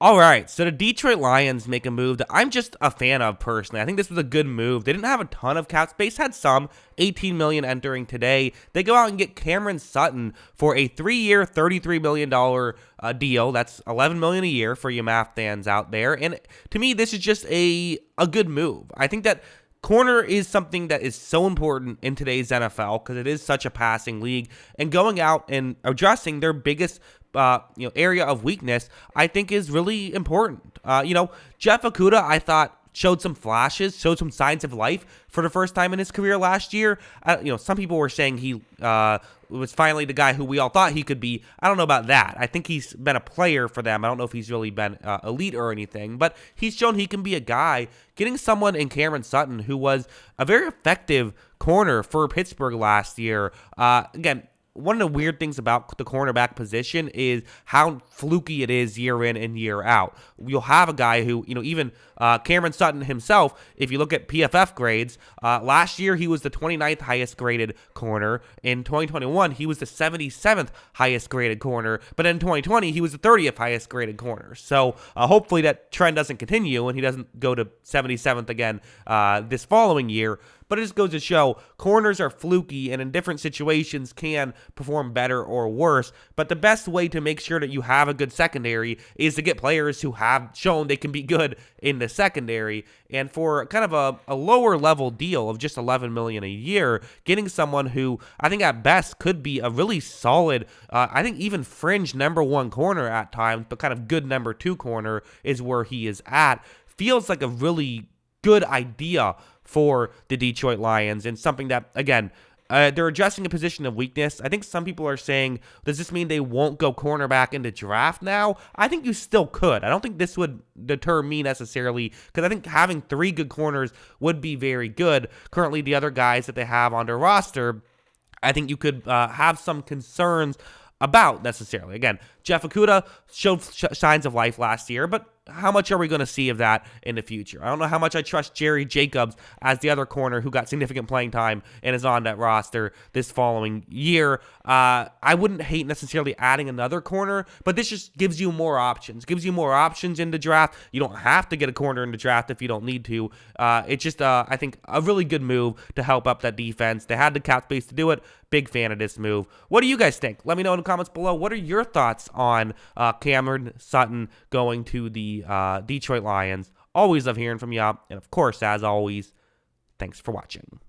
All right, so the Detroit Lions make a move that I'm just a fan of personally. I think this was a good move. They didn't have a ton of cap space, had some, 18 million entering today. They go out and get Cam Sutton for a 3-year, $33 million deal. That's 11 million a year for you math fans out there. And to me, this is just a good move. I think that corner is something that is so important in today's NFL because it is such a passing league, and going out and addressing their biggest area of weakness, I think is really important. Jeff Okudah, I thought showed some flashes, showed some signs of life for the first time in his career last year. Some people were saying he was finally the guy who we all thought he could be. I don't know about that. I think he's been a player for them. I don't know if he's really been elite or anything, but he's shown he can be a guy. Getting someone in Cam Sutton who was a very effective corner for Pittsburgh last year. Again, one of the weird things about the cornerback position is how fluky it is year in and year out. You'll have a guy who, even Cam Sutton himself, if you look at PFF grades, last year he was the 29th highest graded corner. In 2021, he was the 77th highest graded corner. But in 2020, he was the 30th highest graded corner. So hopefully that trend doesn't continue and he doesn't go to 77th again this following year. But it just goes to show corners are fluky and in different situations can perform better or worse. But the best way to make sure that you have a good secondary is to get players who have shown they can be good in the secondary. And for kind of a lower level deal of just $11 million a year, getting someone who I think at best could be a really solid, I think even fringe #1 corner at times, but kind of good #2 corner is where he is at, feels like a really good idea for the Detroit Lions, and something that, again, they're addressing a position of weakness. I think some people are saying, does this mean they won't go cornerback in the draft now? I think you still could. I don't think this would deter me necessarily, because I think having 3 good corners would be very good. Currently, the other guys that they have on their roster, I think you could have some concerns about necessarily. Again, Jeff Okudah showed signs of life last year, but how much are we going to see of that in the future? I don't know how much I trust Jerry Jacobs as the other corner who got significant playing time and is on that roster this following year. I wouldn't hate necessarily adding another corner, but this just gives you more options. Gives you more options in the draft. You don't have to get a corner in the draft if you don't need to. It's just, I think, a really good move to help up that defense. They had the cap space to do it. Big fan of this move. What do you guys think? Let me know in the comments below. What are your thoughts on Cam Sutton going to the Detroit Lions? Always love hearing from you. And of course, as always, thanks for watching.